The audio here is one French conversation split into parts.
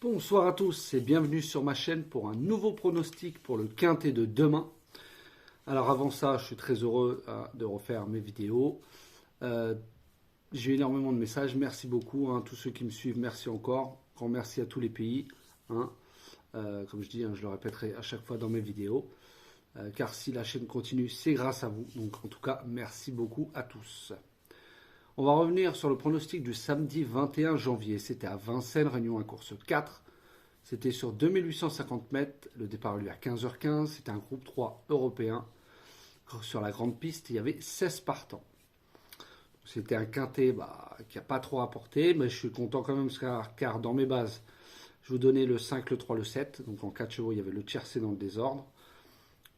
Bonsoir à tous et bienvenue sur ma chaîne pour un nouveau pronostic pour le quintet de demain. Alors avant ça, je suis très heureux de refaire mes vidéos. J'ai eu énormément de messages, merci beaucoup, tous ceux qui me suivent, merci encore. Grand merci à tous les pays, comme je dis, je le répéterai à chaque fois dans mes vidéos. Car si la chaîne continue, c'est grâce à vous. Donc en tout cas, merci beaucoup à tous. On va revenir sur le pronostic du samedi 21 janvier. C'était à Vincennes, Réunion 1, course 4. C'était sur 2850 mètres. Le départ a eu lieu à 15h15. C'était un groupe 3 européen. Sur la grande piste, il y avait 16 partants. C'était un quintet qui n'a pas trop apporté, mais je suis content quand même car dans mes bases, je vous donnais le 5, le 3, le 7. Donc en 4 chevaux, il y avait le tiercé dans le désordre.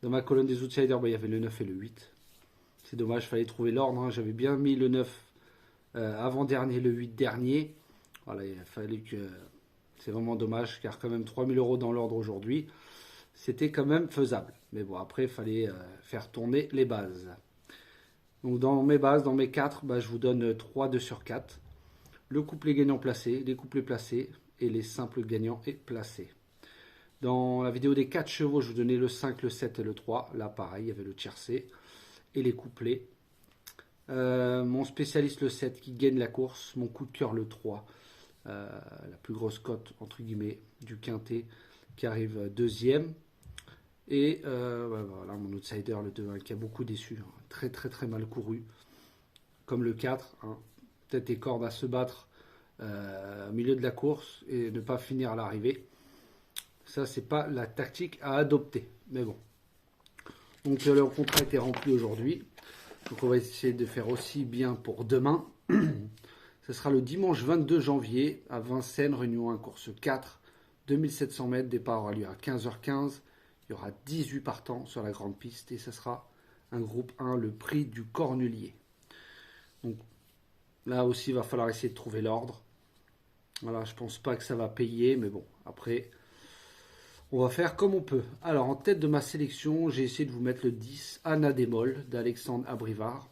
Dans ma colonne des outsiders, il y avait le 9 et le 8. C'est dommage, il fallait trouver l'ordre. J'avais bien mis le 9 avant-dernier, le 8 dernier. Voilà, il fallait que... C'est vraiment dommage, car quand même 3000 € dans l'ordre aujourd'hui, c'était quand même faisable. Mais bon, après, il fallait faire tourner les bases. Donc dans mes bases, dans mes 4, je vous donne 3, 2 sur 4. Le couplet gagnant placé, les couplets placés et les simples gagnants et placés. Dans la vidéo des 4 chevaux, je vous donnais le 5, le 7 et le 3. Là, pareil, il y avait le tiercé et les couplets. Mon spécialiste le 7 qui gagne la course, mon coup de cœur le 3, la plus grosse cote entre guillemets du quintet qui arrive deuxième, et voilà mon outsider le 2 qui a beaucoup déçu, très très très mal couru comme le 4, peut-être des cordes à se battre au milieu de la course et ne pas finir à l'arrivée. Ça c'est pas la tactique à adopter, mais bon. Donc le contrat a été rempli aujourd'hui. Donc on va essayer de faire aussi bien pour demain. Ce sera le dimanche 22 janvier à Vincennes, Réunion 1, course 4, 2700 mètres, départ aura lieu à 15h15. Il y aura 18 partants sur la grande piste et ce sera un groupe 1, le prix du Cornulier. Donc là aussi, il va falloir essayer de trouver l'ordre. Voilà, je pense pas que ça va payer, mais bon, après, on va faire comme on peut. Alors, en tête de ma sélection, j'ai essayé de vous mettre le 10, Anna Démol, d'Alexandre Abrivard.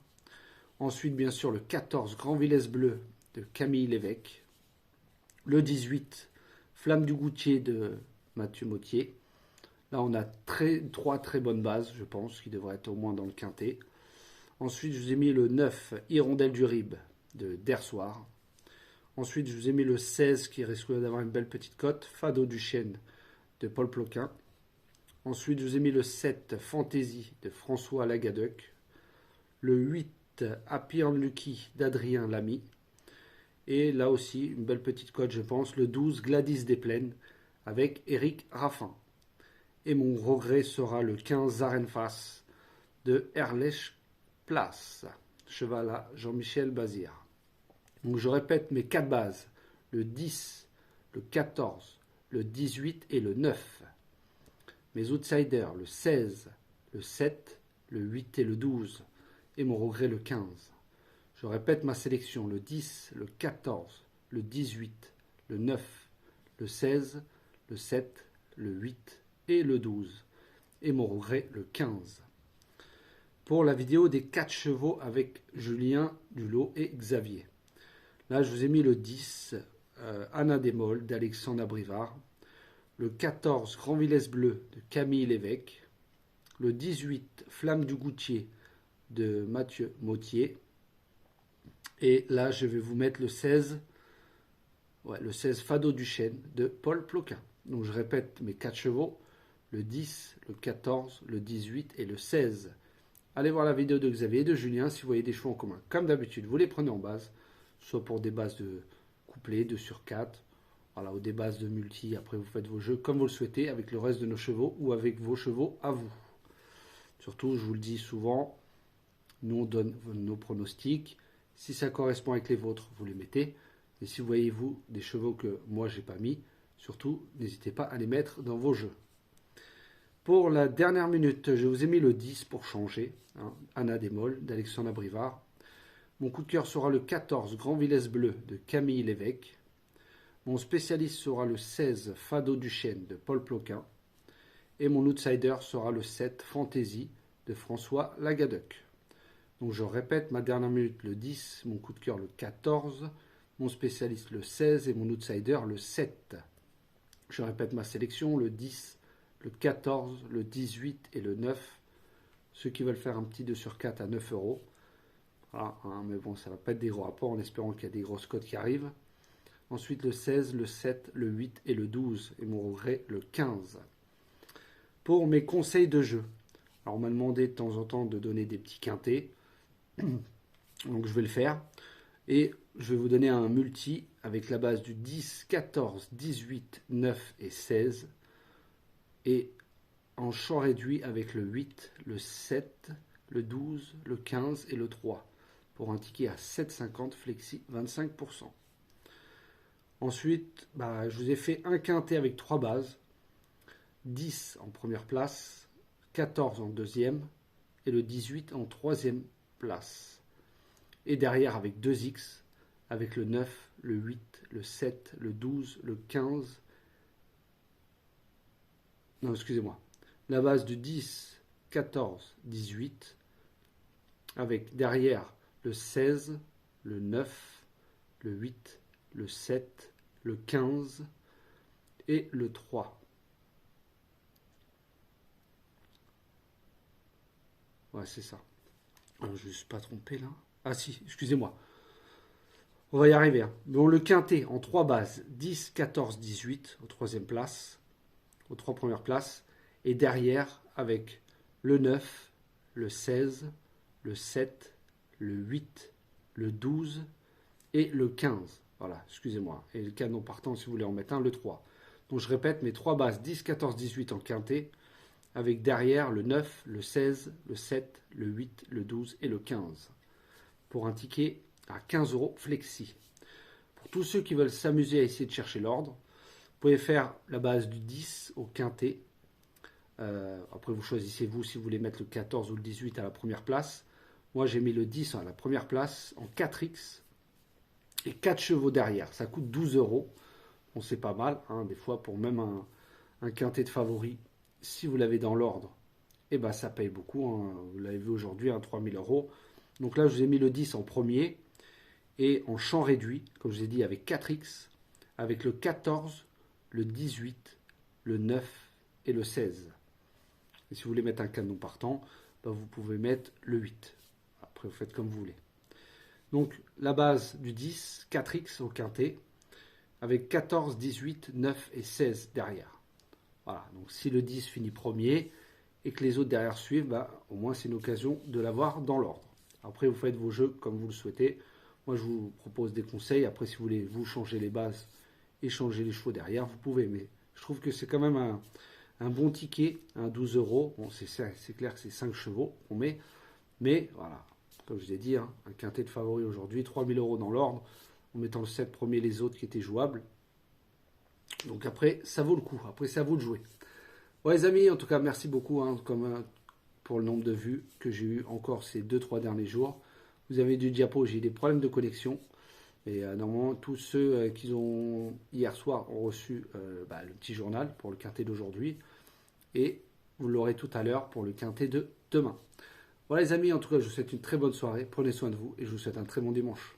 Ensuite, bien sûr, le 14, Grand Villesse Bleu, de Camille Lévesque. Le 18, Flamme du Goutier, de Mathieu Mottier. Là, on a 3 très bonnes bases, je pense, qui devraient être au moins dans le quintet. Ensuite, je vous ai mis le 9, Hirondelle du Rib, de Dersoir. Ensuite, je vous ai mis le 16, qui risque d'avoir une belle petite cote, Fado du Chêne, de Paul Ploquin. Ensuite, je vous ai mis le 7, Fantaisie, de François Lagadec. Le 8, Happy Unlucky, d'Adrien Lamy. Et là aussi, une belle petite cote, je pense, le 12, Gladys des Plaines, avec Éric Raffin. Et mon regret sera le 15, Arenfas, de Erlech Place, cheval à Jean-Michel Bazir. Donc je répète mes 4 bases, le 10, le 14, le 18 et le 9. Mes outsiders, le 16, le 7, le 8 et le 12. Et mon regret, le 15. Je répète ma sélection, le 10, le 14, le 18, le 9, le 16, le 7, le 8 et le 12. Et mon regret, le 15. Pour la vidéo des 4 chevaux avec Julien Dulot et Xavier. Là, je vous ai mis le 10, Anna Démol, d'Alexandre Abrivard. Le 14, Grand Villesse Bleu, de Camille Lévesque. Le 18, Flamme du Goutier, de Mathieu Mottier. Et là, je vais vous mettre le 16, le 16 Fado du Chêne, de Paul Ploquin. Donc, je répète mes 4 chevaux, le 10, le 14, le 18 et le 16. Allez voir la vidéo de Xavier et de Julien si vous voyez des chevaux en commun. Comme d'habitude, vous les prenez en base, soit pour des bases de couplets, 2 sur 4, voilà, ou des bases de multi. Après, vous faites vos jeux comme vous le souhaitez, avec le reste de nos chevaux ou avec vos chevaux à vous. Surtout, je vous le dis souvent, nous on donne nos pronostics. Si ça correspond avec les vôtres, vous les mettez. Et si vous voyez, vous, des chevaux que moi, j'ai pas mis, surtout, n'hésitez pas à les mettre dans vos jeux. Pour la dernière minute, je vous ai mis le 10 pour changer. Anna Démol, d'Alexandre Abrivard. Mon coup de cœur sera le 14, Grand Villesse Bleu, de Camille Lévesque. Mon spécialiste sera le 16, Fado du Chêne, de Paul Ploquin. Et mon outsider sera le 7, Fantaisie, de François Lagadec. Donc je répète, ma dernière minute le 10, mon coup de cœur le 14, mon spécialiste le 16 et mon outsider le 7. Je répète ma sélection, le 10, le 14, le 18 et le 9. Ceux qui veulent faire un petit 2 sur 4 à 9 euros. Voilà, hein, mais bon, ça ne va pas être des gros rapports en espérant qu'il y a des grosses cotes qui arrivent. Ensuite, le 16, le 7, le 8 et le 12. Et mon regret, le 15. Pour mes conseils de jeu. Alors, on m'a demandé de temps en temps de donner des petits quintés. Donc, je vais le faire. Et je vais vous donner un multi avec la base du 10, 14, 18, 9 et 16. Et en champ réduit avec le 8, le 7, le 12, le 15 et le 3. Pour un ticket à 7,50 flexi 25%. Ensuite, je vous ai fait un quintet avec 3 bases. 10 en première place, 14 en deuxième et le 18 en troisième place. Et derrière avec 2x, avec le 9, le 8, le 7, le 12, le 15. Non, excusez-moi. La base du 10, 14, 18, avec derrière le 16, le 9, le 8, le 7, le 15 et le 3. Ouais, c'est ça. Alors, je ne me suis pas trompé là. Ah si, excusez-moi. On va y arriver. Hein. Donc le quintet en 3 bases, 10, 14, 18 aux troisième place, aux 3 premières places. Et derrière avec le 9, le 16, le 7, le 8, le 12 et le 15. Voilà, excusez-moi. Et le canon partant, si vous voulez en mettre un, le 3. Donc je répète, mes 3 bases, 10, 14, 18 en quintet, avec derrière le 9, le 16, le 7, le 8, le 12 et le 15. Pour un ticket à 15 euros flexi. Pour tous ceux qui veulent s'amuser à essayer de chercher l'ordre, vous pouvez faire la base du 10 au quintet. Après, vous choisissez vous si vous voulez mettre le 14 ou le 18 à la première place. Moi, j'ai mis le 10 à la première place en 4x et 4 chevaux derrière. Ça coûte 12 euros. Bon, c'est pas mal, hein, des fois, pour même un quintet de favoris. Si vous l'avez dans l'ordre, ça paye beaucoup. Hein. Vous l'avez vu aujourd'hui, 3000 euros. Donc là, je vous ai mis le 10 en premier et en champ réduit, comme je vous ai dit, avec 4x, avec le 14, le 18, le 9 et le 16. Et si vous voulez mettre un canon partant, vous pouvez mettre le 8. Après, vous faites comme vous voulez. Donc, la base du 10, 4x au quintet, avec 14, 18, 9 et 16 derrière. Voilà, donc si le 10 finit premier et que les autres derrière suivent, au moins c'est une occasion de l'avoir dans l'ordre. Après, vous faites vos jeux comme vous le souhaitez. Moi, je vous propose des conseils. Après, si vous voulez vous changer les bases et changer les chevaux derrière, vous pouvez. Mais je trouve que c'est quand même un bon ticket, 12 euros. Bon, c'est clair que c'est 5 chevaux qu'on met. Mais voilà, comme je vous ai dit, un quintet de favoris aujourd'hui, 3000 euros dans l'ordre, en mettant le 7 premier, les autres qui étaient jouables. Donc après, ça vaut le coup. Après, c'est à vous de jouer. Ouais, les amis, en tout cas, merci beaucoup pour le nombre de vues que j'ai eu encore ces 2-3 derniers jours. Vous avez du diapo, j'ai eu des problèmes de connexion. Et normalement, tous ceux qui ont hier soir ont reçu le petit journal pour le quintet d'aujourd'hui. Et vous l'aurez tout à l'heure pour le quintet de demain. Voilà les amis, en tout cas, je vous souhaite une très bonne soirée. Prenez soin de vous et je vous souhaite un très bon dimanche.